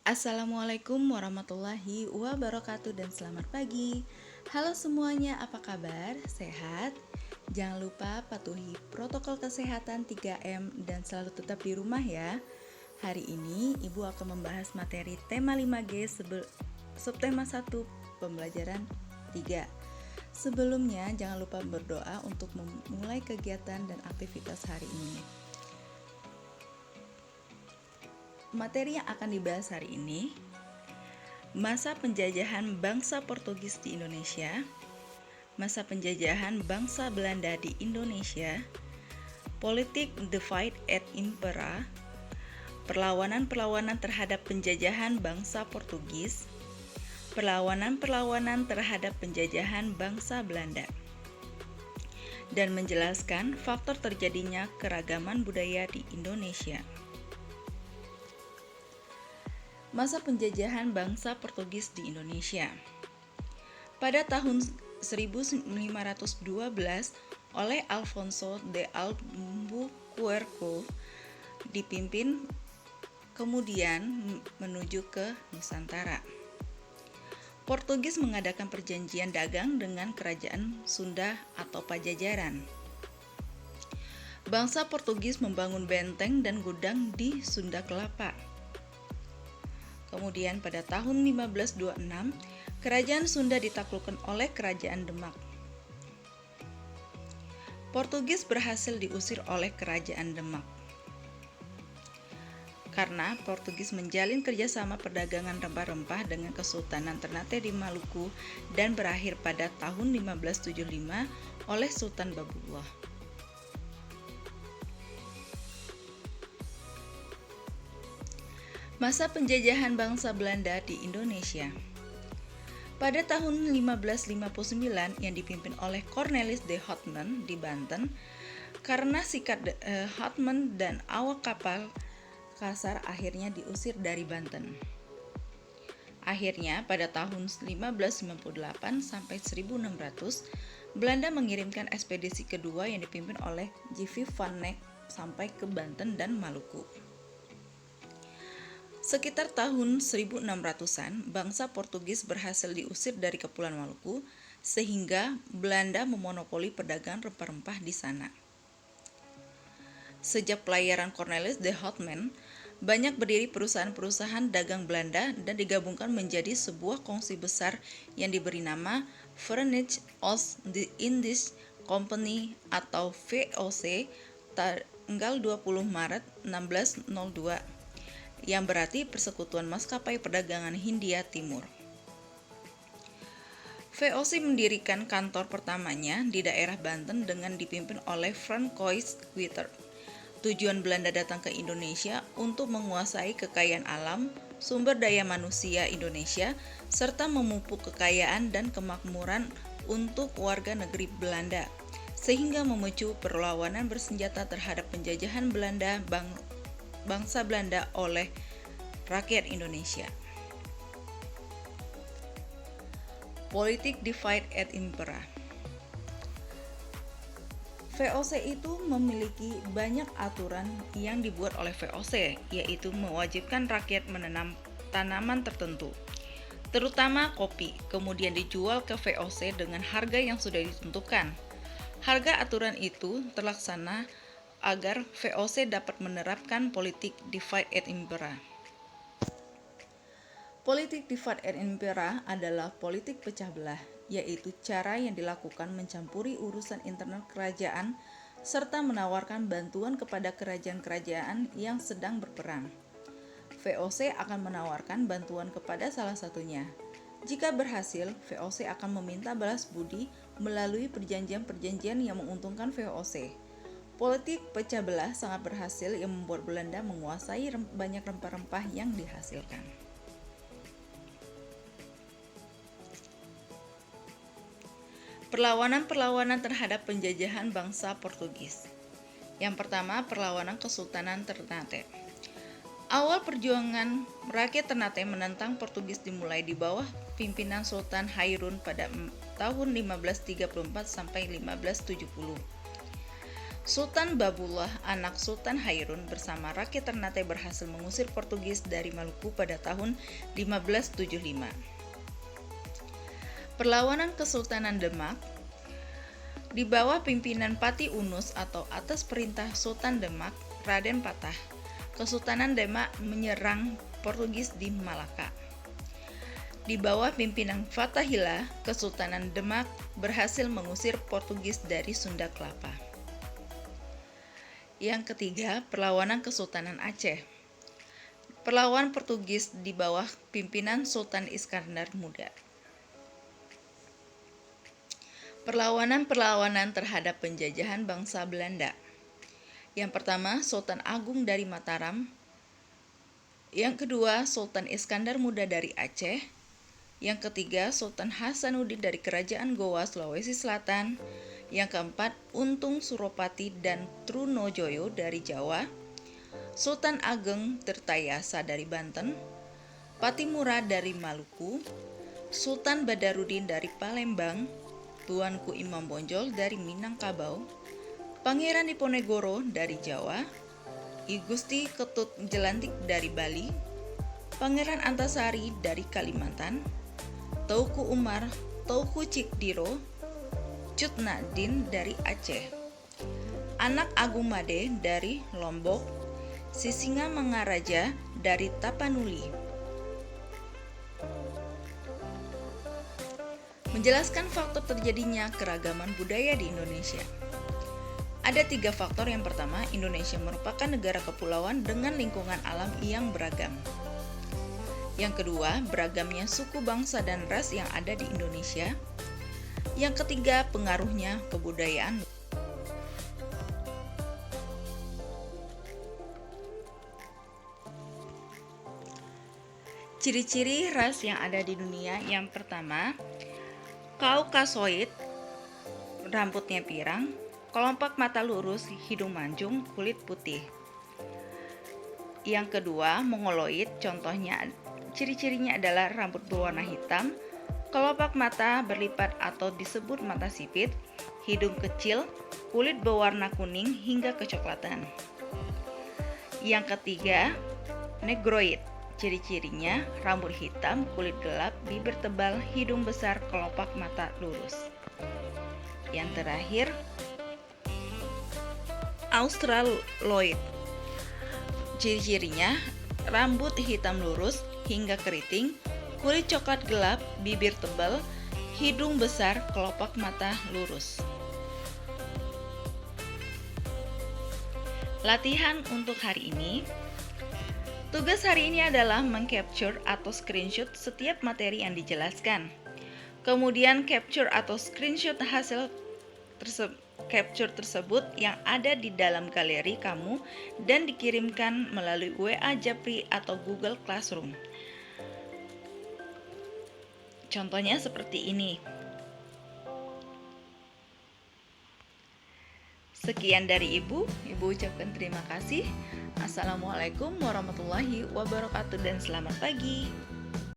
Assalamualaikum warahmatullahi wabarakatuh dan selamat pagi. Halo semuanya, apa kabar? Sehat? Jangan lupa patuhi protokol kesehatan 3M dan selalu tetap di rumah ya. Hari ini Ibu akan membahas materi tema 5G subtema 1 pembelajaran 3. Sebelumnya jangan lupa berdoa untuk memulai kegiatan dan aktivitas hari ini. Materi yang akan dibahas hari ini, masa penjajahan bangsa Portugis di Indonesia, masa penjajahan bangsa Belanda di Indonesia, politik divide et impera, perlawanan-perlawanan terhadap penjajahan bangsa Portugis, perlawanan-perlawanan terhadap penjajahan bangsa Belanda, dan menjelaskan faktor terjadinya keragaman budaya di Indonesia. Masa penjajahan bangsa Portugis di Indonesia. Pada tahun 1512 oleh Alfonso de Albuquerque dipimpin kemudian menuju ke Nusantara. Portugis mengadakan perjanjian dagang dengan kerajaan Sunda atau Pajajaran. Bangsa Portugis membangun benteng dan gudang di Sunda Kelapa. Kemudian pada tahun 1526, kerajaan Sunda ditaklukkan oleh kerajaan Demak. Portugis berhasil diusir oleh kerajaan Demak. Karena Portugis menjalin kerjasama perdagangan rempah-rempah dengan Kesultanan Ternate di Maluku dan berakhir pada tahun 1575 oleh Sultan Babullah. Masa penjajahan bangsa Belanda di Indonesia. Pada tahun 1559 yang dipimpin oleh Cornelis de Houtman di Banten, karena sikap Houtman dan awak kapal kasar akhirnya diusir dari Banten. Akhirnya pada tahun 1598 sampai 1600, Belanda mengirimkan ekspedisi kedua yang dipimpin oleh J.V. van Neck sampai ke Banten dan Maluku. Sekitar tahun 1600-an, bangsa Portugis berhasil diusir dari Kepulauan Maluku sehingga Belanda memonopoli perdagangan rempah-rempah di sana. Sejak pelayaran Cornelis de Houtman, banyak berdiri perusahaan-perusahaan dagang Belanda dan digabungkan menjadi sebuah kongsi besar yang diberi nama Verenigde Oost-Indisch Compagnie atau VOC tanggal 20 Maret 1602. Yang berarti Persekutuan Maskapai Perdagangan Hindia Timur. VOC mendirikan kantor pertamanya di daerah Banten dengan dipimpin oleh Francois Witter. Tujuan Belanda datang ke Indonesia untuk menguasai kekayaan alam, sumber daya manusia Indonesia, serta memupuk kekayaan dan kemakmuran untuk warga negeri Belanda, sehingga memicu perlawanan bersenjata terhadap penjajahan Belanda bangsa Belanda oleh rakyat Indonesia. Politik divide et impera. VOC itu memiliki banyak aturan yang dibuat oleh VOC, yaitu mewajibkan rakyat menanam tanaman tertentu, terutama kopi, kemudian dijual ke VOC dengan harga yang sudah ditentukan. Harga aturan itu terlaksana agar VOC dapat menerapkan politik divide et impera. Politik divide et impera adalah politik pecah belah, yaitu cara yang dilakukan mencampuri urusan internal kerajaan serta menawarkan bantuan kepada kerajaan-kerajaan yang sedang berperang. VOC akan menawarkan bantuan kepada salah satunya. Jika berhasil, VOC akan meminta balas budi melalui perjanjian-perjanjian yang menguntungkan VOC. Politik pecah belah sangat berhasil yang membuat Belanda menguasai banyak rempah-rempah yang dihasilkan. Perlawanan-perlawanan terhadap penjajahan bangsa Portugis. Yang pertama, perlawanan Kesultanan Ternate. Awal perjuangan rakyat Ternate menentang Portugis dimulai di bawah pimpinan Sultan Hairun pada tahun 1534 sampai 1570. Sultan Babullah, anak Sultan Hairun bersama rakyat Ternate berhasil mengusir Portugis dari Maluku pada tahun 1575. Perlawanan Kesultanan Demak di bawah pimpinan Pati Unus atau atas perintah Sultan Demak, Raden Patah, Kesultanan Demak menyerang Portugis di Malaka. Di bawah pimpinan Fathahillah, Kesultanan Demak berhasil mengusir Portugis dari Sunda Kelapa. Yang ketiga, perlawanan Kesultanan Aceh. Perlawanan Portugis di bawah pimpinan Sultan Iskandar Muda. Perlawanan-perlawanan terhadap penjajahan bangsa Belanda. Yang pertama, Sultan Agung dari Mataram. Yang kedua, Sultan Iskandar Muda dari Aceh. Yang ketiga, Sultan Hasanuddin dari Kerajaan Gowa, Sulawesi Selatan. Yang keempat, Untung Suropati dan Trunojoyo dari Jawa. Sultan Ageng Tirtayasa dari Banten. Patimura dari Maluku. Sultan Badarudin dari Palembang. Tuanku Imam Bonjol dari Minangkabau. Pangeran Diponegoro dari Jawa. I Gusti Ketut Jelantik dari Bali. Pangeran Antasari dari Kalimantan. Teuku Umar, Teuku Cikdiro, Cut Nadin dari Aceh. Anak Agung Made dari Lombok. Sisinga Mangaraja dari Tapanuli. Menjelaskan faktor terjadinya keragaman budaya di Indonesia. Ada 3 faktor. Yang pertama, Indonesia merupakan negara kepulauan dengan lingkungan alam yang beragam. Yang kedua, beragamnya suku, bangsa, dan ras yang ada di Indonesia. Yang ketiga, pengaruhnya kebudayaan. Ciri-ciri ras yang ada di dunia. Yang pertama, Kaukasoid, rambutnya pirang, kelopak mata lurus, hidung mancung, kulit putih. Yang kedua, Mongoloid, contohnya ciri-cirinya adalah rambut berwarna hitam, kelopak mata berlipat atau disebut mata sipit, hidung kecil, kulit berwarna kuning hingga kecoklatan. Yang ketiga, Negroid, ciri-cirinya rambut hitam, kulit gelap, bibir tebal, hidung besar, kelopak mata lurus. Yang terakhir, Australoid, ciri-cirinya rambut hitam lurus hingga keriting, kulit coklat gelap, bibir tebal, hidung besar, kelopak mata lurus. Latihan untuk hari ini. Tugas hari ini adalah meng-capture atau screenshot setiap materi yang dijelaskan. Kemudian capture atau screenshot hasil capture tersebut yang ada di dalam galeri kamu dan dikirimkan melalui WA Japri atau Google Classroom. Contohnya seperti ini. Sekian dari Ibu ucapkan terima kasih. Assalamualaikum warahmatullahi wabarakatuh dan selamat pagi.